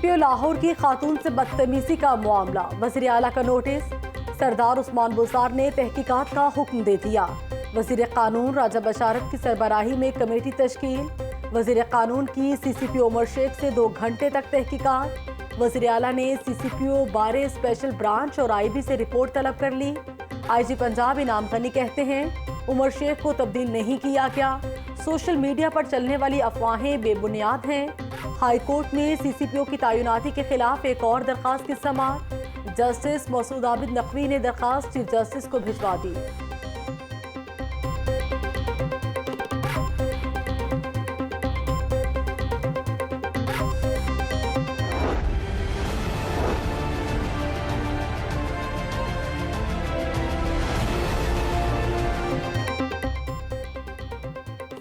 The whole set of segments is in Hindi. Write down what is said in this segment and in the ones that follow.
सीसीपीओ लाहौर की खातून से बदतमीजी का मामला, वज़ीर आला का नोटिस। सरदार उस्मान बुज़दार ने तहकीकात का हुक्म दे दिया। वज़ीर कानून राजा बशारत की सरबराही में कमेटी तश्कील। वज़ीर कानून की सीसीपीओ उमर शेख से 2 घंटे तक तहकीकात। वज़ीर आला ने सीसीपीओ बारे स्पेशल ब्रांच और आईबी से रिपोर्ट तलब कर ली। आईजी पंजाब इनाम गनी कहते हैं उमर शेख को तब्दील नहीं किया गया। सोशल मीडिया पर चलने वाली अफवाहें बेबुनियाद हैं। हाई कोर्ट में सीसीपीओ की तैनाती के खिलाफ एक और दरखास्त की समाअत। जस्टिस मसूद आबिद नकवी ने दरखास्त चीफ जस्टिस को भिजवा दी।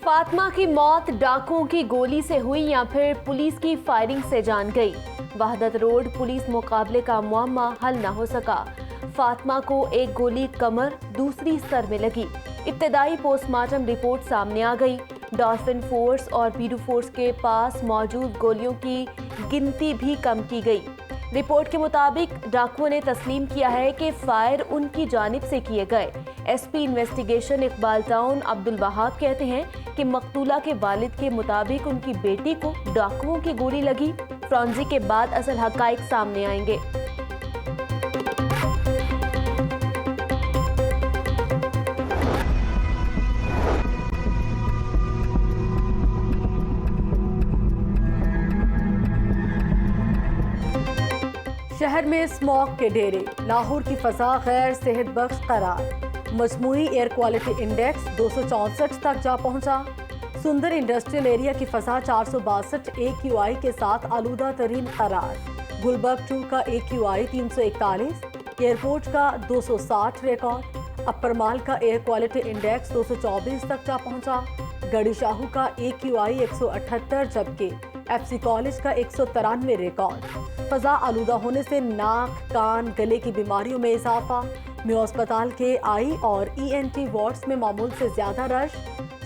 फातिमा की मौत डाकुओं की गोली से हुई या फिर पुलिस की फायरिंग से जान गई। वहदत रोड पुलिस मुकाबले का मुअम्मा हल न हो सका। फातिमा को एक गोली कमर, दूसरी सर में लगी। इब्तदाई पोस्टमार्टम रिपोर्ट सामने आ गई। डॉल्फिन फोर्स और पीरू फोर्स के पास मौजूद गोलियों की गिनती भी कम की गई। रिपोर्ट के मुताबिक डाकुओं ने तस्लीम किया है कि फायर उनकी जानिब से किए गए। SP investigation Iqbal town Abdul Wahab कहते हैं कि मकतूला के वालिद के मुताबिक उनकी बेटी को डाकुओं की गोली लगी। फॉरेंसिक के बाद असल हकाइक सामने आएंगे। शहर में स्मॉग के डेरे, लाहौर की फजा गैर सेहत बख्श करार। मजमूई एयर क्वालिटी इंडेक्स 264 तक जा पहुंचा। सुंदर इंडस्ट्रियल एरिया की फजा 462 AQI के साथ आलूदा तरीन करार। गुलबर्ग 2 का AQI 341, एयरपोर्ट का 260 रिकॉर्ड। अपर माल का एयर क्वालिटी इंडेक्स 224 तक जा पहुंचा। गड़ी शाहू का AQI 178, जबकि FC कॉलेज का 193 रिकॉर्ड। फजा आलूदा होने से नाक, कान, गले की बीमारियों में इजाफा। मेयो अस्पताल के आई और ENT वार्ड्स में मामूल से ज्यादा रश।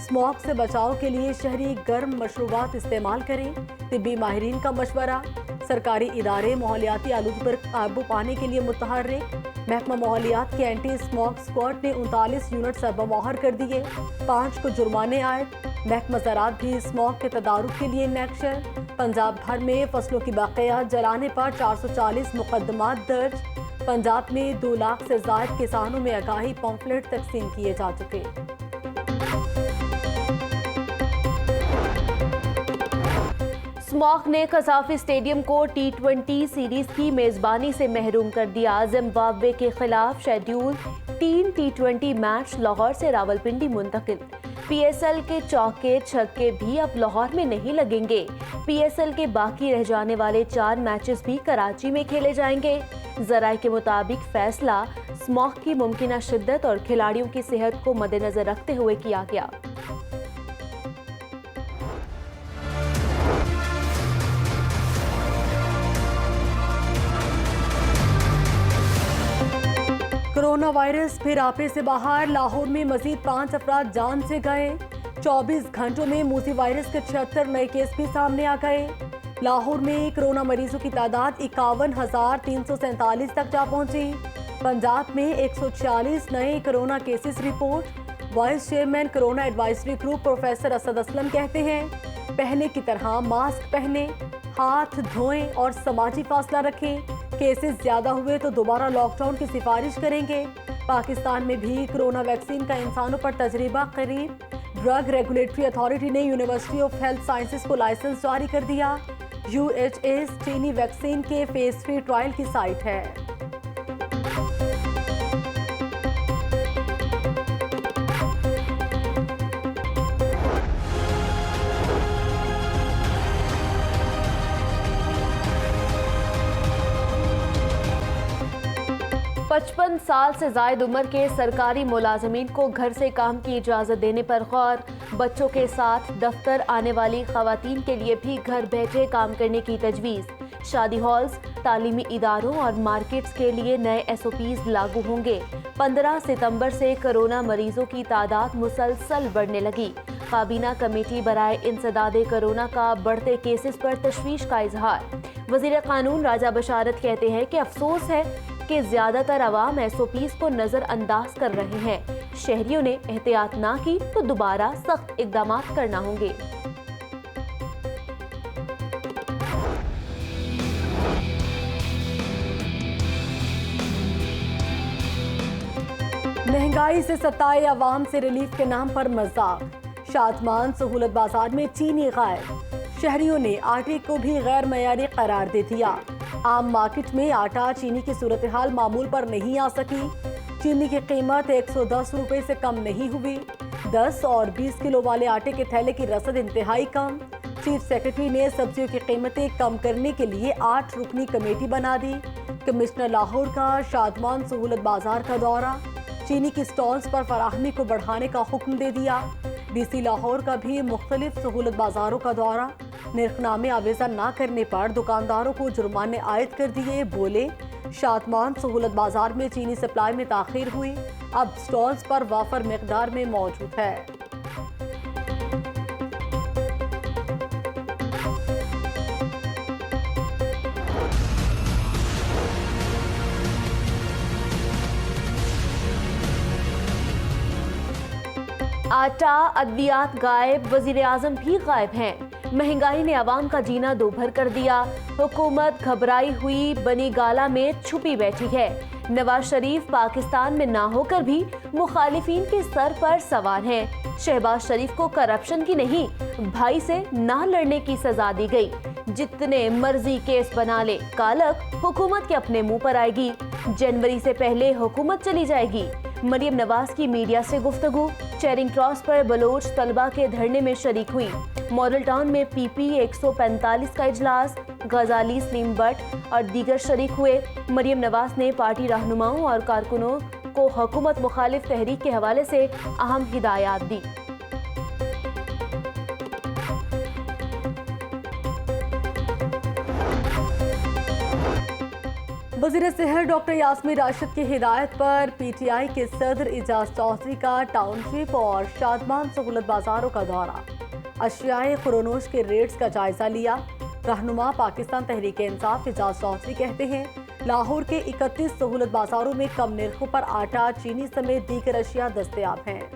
स्मॉग से बचाव के लिए शहरी गर्म मशरूबात इस्तेमाल करें, तिब्बी माहिरीन का मशवरा। सरकारी इदारे माहौलियाती आलूगी पर काबू पाने के लिए मुतहर्रिक। महकमा माहौलियात के एंटी स्मॉग स्क्वाड ने 39 यूनिट सरबमोहर कर दिए। 5 को जुर्माने आए। महकमा ज़राअत भी स्मॉग के तदारुक के लिए इन एक्शन। पंजाब भर में फसलों की बाक़ियात जलाने पर 440 मुकदमात दर्ज। पंजाब में 2 लाख से ज़ायद किसानों में आगाही पम्फलेट तकसीम किए जा चुके। स्मॉग ने कसाफी स्टेडियम को T20 सीरीज की मेजबानी से महरूम कर दिया। जिम्बाब्वे के खिलाफ शेड्यूल 3 T20 मैच लाहौर से रावलपिंडी मुंतकिल। PSL के चौके छक्के भी अब लाहौर में नहीं लगेंगे। PSL के बाकी रह जाने वाले 4 मैचेस भी कराची में खेले जाएंगे। जराये के मुताबिक फैसला स्मॉग की मुमकिना शिद्दत और खिलाड़ियों की सेहत को मद्देनजर रखते हुए किया गया। कोरोना वायरस फिर आपे से बाहर। लाहौर में मजीद 5 अफराद जान से गए। 24 घंटों में मूसी वायरस के 76 नए केस भी सामने आ गए। लाहौर में कोरोना मरीजों की तादाद 51,347 तक जा पहुंची। पंजाब में 146 नए corona cases report. Vice chairman corona advisory group professor Asad Aslam कहते हैं पहले की तरह मास्क पहने, हाथ धोएं और समाजी फासला रखें। केसेस ज्यादा हुए तो दोबारा लॉकडाउन की सिफारिश करेंगे। पाकिस्तान में भी कोरोना वैक्सीन का इंसानों पर तजर्बा करीब। ड्रग रेगुलेटरी अथॉरिटी ने यूनिवर्सिटी ऑफ हेल्थ साइंसेज को लाइसेंस जारी कर दिया। UHS चीनी वैक्सीन के फेज 3 ट्रायल की साइट है। पचपन साल से जायद उम्र के सरकारी मुलाजमीन को घर से काम की इजाज़त देने पर गौर। बच्चों के साथ दफ्तर आने वाली खवातीन के लिए भी घर बैठे काम करने की तजवीज़। शादी हॉल्स, तालीमी इदारों और मार्केट्स के लिए नए SOPs लागू होंगे। 15 सितंबर से कोरोना मरीजों की तादाद मुसलसल बढ़ने लगी। काबीना कमेटी बराए इंसदादे कोरोना का बढ़ते केसेस पर तशवीश का इजहार। वजीर कानून राजा बशारत कहते हैं कि अफसोस है कि ज्यादातर अवाम SOPs को नजरअंदाज कर रहे हैं। शहरियों ने एहतियात ना की तो दोबारा सख्त इकदाम करना होंगे। महंगाई से सताए अवाम से रिलीफ के नाम पर मजाक। शादमान सहूलत बाजार में चीनी गायब। शहरियों ने आटे को भी गैर मयारी करार दे दिया। आम मार्केट में आटा चीनी की सूरत हाल मामूल पर नहीं आ सकी। चीनी की कीमत 110 रुपए से कम नहीं हुई। 10 और 20 किलो वाले आटे के थैले की रसद इंतहाई कम। चीफ सेक्रेटरी ने सब्जियों की कीमतें कम करने के लिए 8 रुकनी कमेटी बना दी। कमिश्नर लाहौर का शादमान सहूलत बाजार का दौरा। चीनी की स्टॉल्स पर फराहमी को बढ़ाने का हुक्म दे दिया। DC लाहौर का भी मुख्तलिफ सहूलत बाजारों का दौरा। निर्खनामे आवेजा न करने पर दुकानदारों को जुर्माने आयद कर दिए। बोले, शादमान सहूलत बाजार में चीनी सप्लाई में ताखीर हुई, अब स्टॉल्स पर वाफर मिकदार में मौजूद है। आटा, अद्वियात गायब, वजीर आजम भी गायब हैं। महंगाई ने आवाम का जीना दोभर कर दिया। हुकूमत घबराई हुई बनी गाला में छुपी बैठी है। नवाज शरीफ पाकिस्तान में ना होकर भी मुखालिफिन के सर पर सवार हैं। शहबाज शरीफ को करप्शन की नहीं, भाई से ना लड़ने की सजा दी गई। जितने मर्जी केस बना ले, कालक हुकूमत के अपने मुंह पर आएगी। जनवरी से पहले हुकूमत चली जाएगी। मरियम नवाज की मीडिया से गुफ्तगू। चेरिंग क्रॉस पर बलोच तलबा के धरने में शरीक हुई। मॉडल टाउन में PP 145 का इजलास। गजाली, सलीम भट्ट और दीगर शरीक हुए। मरियम नवाज ने पार्टी रहनुमाओं और कारकुनों को हुकूमत मुखालिफ तहरीक के हवाले से अहम हिदायत दी। वज़ीर सेहत डॉक्टर यास्मीन राशिद की हिदायत पर PTI के सदर एजाज चौधरी का टाउनशिप और शादमान सहूलत बाजारों का दौरा। अशियाए खुरोनोश के रेट्स का जायजा लिया। रहनुमा पाकिस्तान तहरीक इंसाफ एजाज चौधरी कहते हैं, लाहौर के 31 सहूलत बाजारों में कम निर्खों पर आटा, चीनी समेत दीगर अशिया दस्तयाब हैं।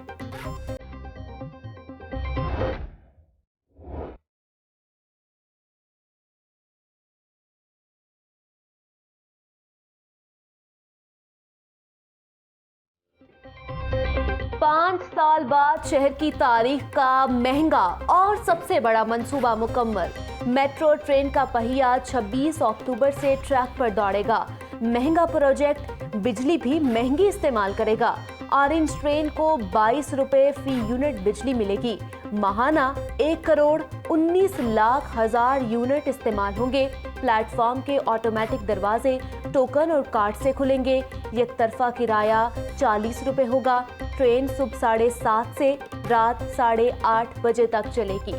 पाँच साल बाद शहर की तारीख का महंगा और सबसे बड़ा मंसूबा मुकम्मल। मेट्रो ट्रेन का पहिया 26 अक्टूबर से ट्रैक पर दौड़ेगा। महंगा प्रोजेक्ट बिजली भी महंगी इस्तेमाल करेगा। ऑरेंज ट्रेन को 22 रुपए फी यूनिट बिजली मिलेगी। माहाना 1,19,00,000 यूनिट इस्तेमाल होंगे। प्लेटफॉर्म के ऑटोमेटिक दरवाजे टोकन और कार्ड से खुलेंगे। एक तरफा किराया 40 रुपए होगा। ट्रेन सुबह 7:30 से रात 8:30 बजे तक चलेगी।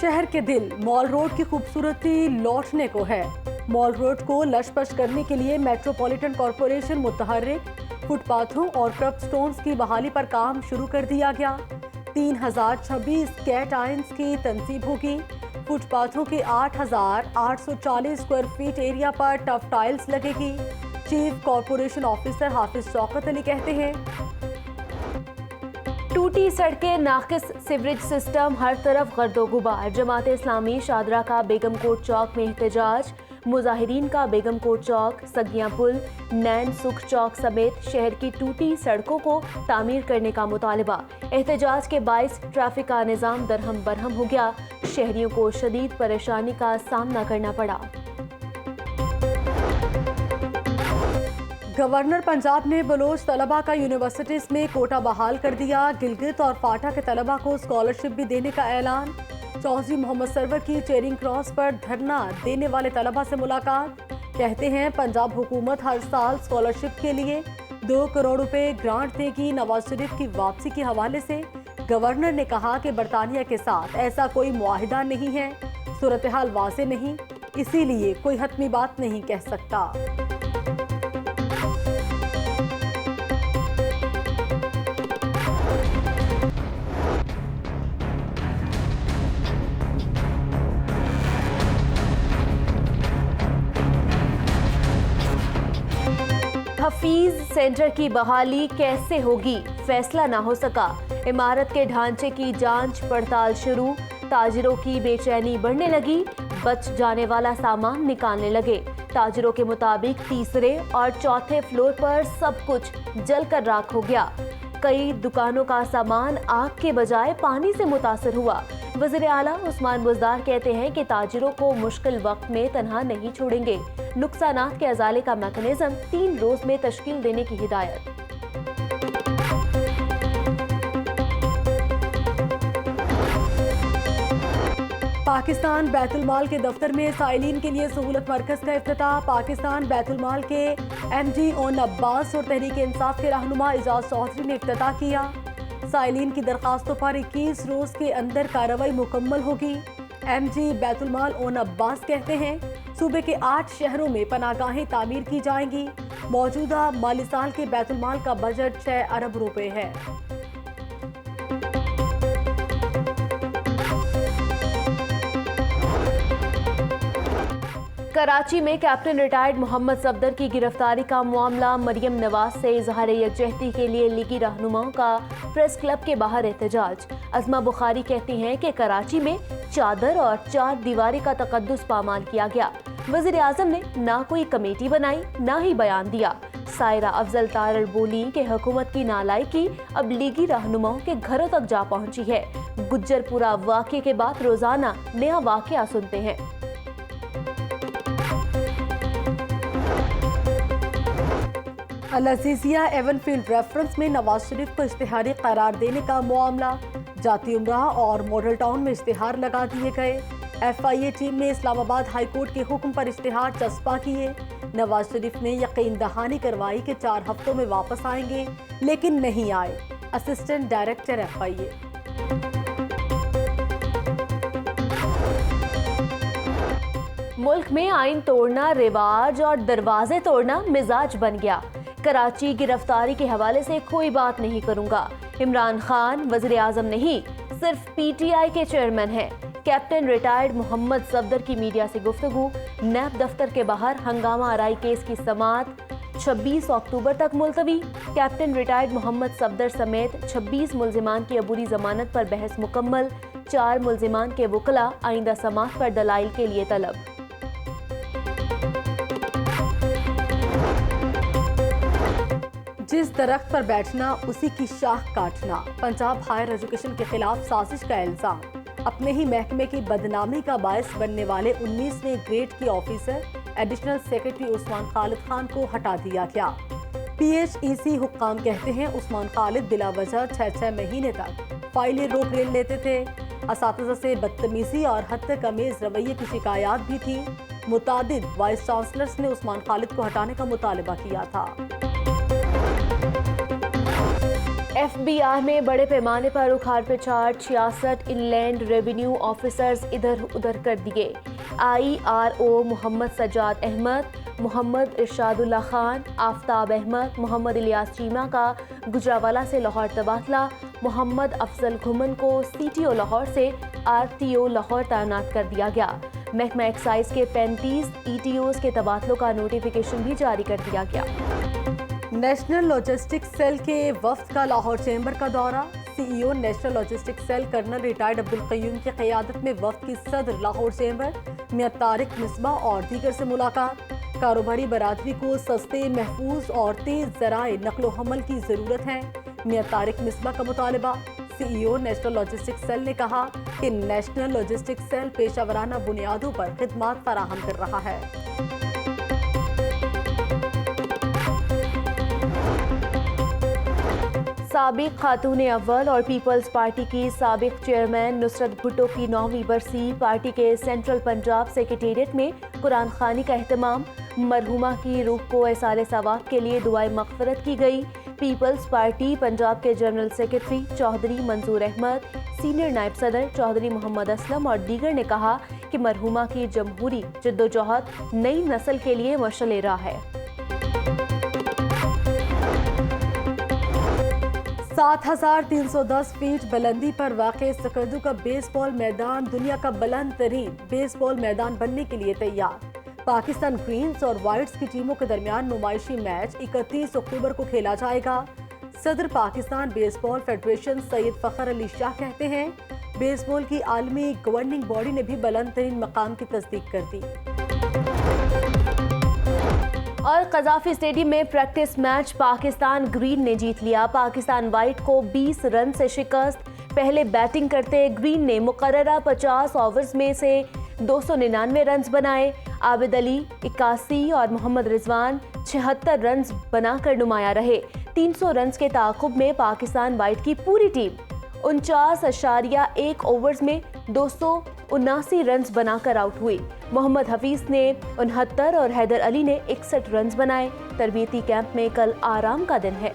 शहर के दिल मॉल रोड की खूबसूरती लौटने को है। मॉल रोड को लशपश करने के लिए मेट्रोपॉलिटन कॉरपोरेशन मुतहर्रिक। फुटपाथों और कर्ब स्टोन्स की बहाली पर काम शुरू कर दिया गया। 3026 कैट आयंस की तंसीब होगी। फुटपाथों के 8,840 स्क्वायर फीट एरिया पर टफ टाइल्स लगेगी। चीफ कॉरपोरेशन ऑफिसर हाफिज शौकत अली कहते हैं, टूटी सड़कें, नाकिस सीवरेज सिस्टम, हर तरफ गर्दो गुबार। जमात इस्लामी शादरा का बेगम कोट चौक में एहतजाज। मुजाहिरीन का बेगम कोट चौक, सगिया पुल, नैन सुख चौक समेत शहर की टूटी सड़कों को तामीर करने का मुतालबा। एहतजाज के बाइस ट्रैफिक का निज़ाम दरहम बरहम हो गया। शहरियों को शदीद परेशानी का सामना करना पड़ा। गवर्नर पंजाब ने बलोच तलबा का यूनिवर्सिटीज में कोटा बहाल कर दिया। गिलगित और फाटा के तलबा को स्कॉलरशिप भी देने का ऐलान। चौधरी मोहम्मद सरवर की चेरिंग क्रॉस पर धरना देने वाले तलबा से मुलाकात। कहते हैं, पंजाब हुकूमत हर साल स्कॉलरशिप के लिए 2 करोड़ रुपए ग्रांट देगी। नवाज शरीफ की वापसी के हवाले से गवर्नर ने कहा कि बरतानिया के साथ ऐसा कोई मुआहिदा नहीं है। सूरत हाल वाज़ेह नहीं, इसीलिए कोई हतमी बात नहीं कह सकता। हफीज सेंटर की बहाली कैसे होगी, फैसला ना हो सका। इमारत के ढांचे की जांच पड़ताल शुरू, ताजिरों की बेचैनी बढ़ने लगी, बच जाने वाला सामान निकालने लगे। ताजिरों के मुताबिक तीसरे और चौथे फ्लोर पर सब कुछ जलकर राख हो गया। कई दुकानों का सामान आग के बजाय पानी से मुतासर हुआ। वज़ीर आला उस्मान बुज़दार कहते हैं कि ताजिरों को मुश्किल वक्त में तन्हा नहीं छोड़ेंगे। नुकसानात के अजाले का मैकेनिज्म 3 रोज में तश्कील देने की हिदायत। पाकिस्तान बैतुल माल के दफ्तर में साइलिन के लिए सहूलत मरकज का इफ्तिताह। पाकिस्तान बैतुल माल के MD ओन अब्बास और तहरीक इंसाफ के रहनुमा एजाज चौधरी ने इफ्तिताह किया। साइलिन की दरखास्तों पर 21 रोज के अंदर कार्रवाई मुकम्मल होगी। MD बैतुल माल ओन अब्बास कहते हैं सूबे के 8 शहरों में पनाहगाहें तामीर की जाएंगी। मौजूदा माली साल के बैतुल माल का बजट 6 अरब रुपए है। कराची में कैप्टन रिटायर्ड मोहम्मद सफदर की गिरफ्तारी का मामला, मरियम नवाज से इजहार यकजहती के लिए लीगी रहनुमाओं का प्रेस क्लब के बाहर एहतजाज। अज़मा बुखारी कहती हैं कि कराची में चादर और 4 दीवारी का तकद्दुस पामाल किया गया। वज़ीर आज़म ने ना कोई कमेटी बनाई ना ही बयान दिया। सायरा अफजल तारड़ बोली कि हुकूमत की नालायकी अब लीगी रहनुमाओं के घरों तक जा पहुंची है। गुज्जरपुरा वाक़े के बाद रोजाना नया वाक़या सुनते हैं। अल-अज़ीज़िया एवनफील्ड रेफरेंस में नवाज शरीफ को इश्तिहारी करार देने का मामला, जाती उमराह और मॉडल टाउन में इश्तिहार लगा दिए गए। FIA टीम ने इस्लामाबाद हाई कोर्ट के हुक्म पर इश्तिहार चस्पा किए। नवाज शरीफ ने यकीन दहानी करवाई कि 4 हफ्तों में वापस आएंगे, लेकिन नहीं आए। Assistant director FIA। मुल्क में आइन तोड़ना रिवाज और दरवाजे तोड़ना मिजाज बन गया। कराची गिरफ्तारी के हवाले से कोई बात नहीं करूंगा। इमरान खान वज़ीर आज़म नहीं, सिर्फ PTI के चेयरमैन हैं। कैप्टन रिटायर्ड मोहम्मद सफदर की मीडिया से गुफ्तगू। नैब दफ्तर के बाहर हंगामा आराई केस की समाअत 26 अक्टूबर तक मुलतवी। कैप्टन रिटायर्ड मोहम्मद सफदर समेत 26 मुल्जिमान की अबूरी जमानत पर बहस मुकम्मल। 4 मुल्जिमान के वकला आइंदा समाअत पर दलाइल के लिए तलब। जिस दरख्त पर बैठना उसी की शाख काटना, पंजाब हायर एजुकेशन के खिलाफ साजिश का इल्जाम। अपने ही महकमे की बदनामी का बायस बनने वाले 19वें ग्रेड की officer additional secretary Usman Khalid Khan को हटा दिया गया। PHEC हुक्काम कहते हैं उस्मान खालिद बिला वजह 6 महीने तक फाइलें रोक लेते थे। असातिज़ा से बदतमीजी और हद तक अमेज रवैये की शिकायत भी थी। मुतादिद वाइस चांसलर्स ने उस्मान खालिद को हटाने का मुतालबा किया था। FBI में बड़े पैमाने पर उखाड़ पिछाड़, 66 इनलैंड रेवेन्यू ऑफिसर्स इधर उधर कर दिए। IRO मोहम्मद सज्जाद अहमद, मोहम्मद इरशादुल्लाह खान, आफ्ताब अहमद, मोहम्मद इलियास चीमा का गुजरावाला से लाहौर तबादला। मोहम्मद अफजल घुमन को CTO लाहौर से RTO लाहौर तैनात कर दिया गया। महकमा एक्साइज के 35 ETOs के तबादलों का नोटिफिकेशन भी जारी कर दिया गया। नेशनल लॉजिस्टिक्स सेल के वफ्द का लाहौर चैम्बर का दौरा। CEO national logistics cell colonel retired Abdul Qayyum की क़यादत में वफ्द की सदर लाहौर चैम्बर मियां तारिक मिसबाह और दीगर से मुलाकात। कारोबारी बरादरी को सस्ते, महफूज और तेज ज़राए नकलो हमल की ज़रूरत है। मियां तारिक मिसबाह का मुतालबा। CEO नेशनल लॉजिस्टिक्स सेल ने कहा कि नेशनल लॉजिस्टिक्स सेल पेशावराना बुनियादों पर खिदमात फराहम कर रहा है। साबिक खातून अव्वल और पीपल्स पार्टी की साबिक चेयरमैन नुसरत भुट्टो की 9वीं बरसी। पार्टी के सेंट्रल पंजाब सेक्रेटेरिएट में कुरान खानी का एहतमाम। मरहुमा की रूह को एसारे सवाब के लिए दुआए मग़फ़िरत की गई। पीपल्स पार्टी पंजाब के जनरल सेक्रेटरी चौधरी मंजूर अहमद, सीनियर नायब सदर चौधरी मोहम्मद असलम और दीगर ने कहा कि मरहुमा की जमहूरी जद्दोजहद नई नस्ल के लिए मशाल राह है। 7310 फीट बुलंदी पर वाक़े सकर्दू का बेसबॉल मैदान दुनिया का बुलंद तरीन बेसबॉल मैदान बनने के लिए तैयार। पाकिस्तान ग्रीन्स और व्हाइट्स की टीमों के दरमियान नुमाइशी मैच 31 अक्टूबर को खेला जाएगा। सदर पाकिस्तान बेसबॉल फेडरेशन सैयद फखर अली शाह कहते हैं, बेसबॉल की आलमी गवर्निंग बॉडी ने भी बुलंद तरीन मकाम की तस्दीक कर दी। और कजाफी स्टेडियम में प्रैक्टिस मैच पाकिस्तान ग्रीन ने जीत लिया। पाकिस्तान व्हाइट को 20 रन से शिकस्त। पहले बैटिंग करते ग्रीन ने मुकर्ररा 50 ओवर्स में से 299 रन बनाए। आबिद अली 81 और मोहम्मद रिजवान 76 रन बनाकर नुमाया रहे। 300 रन के ताक़ुब में पाकिस्तान व्हाइट की पूरी टीम 49.1 ओवर्स में 279 रन बनाकर आउट हुई। मोहम्मद हफीज ने 69 और हैदर अली ने 61 रन बनाए। तरबियती कैंप में कल आराम का दिन है।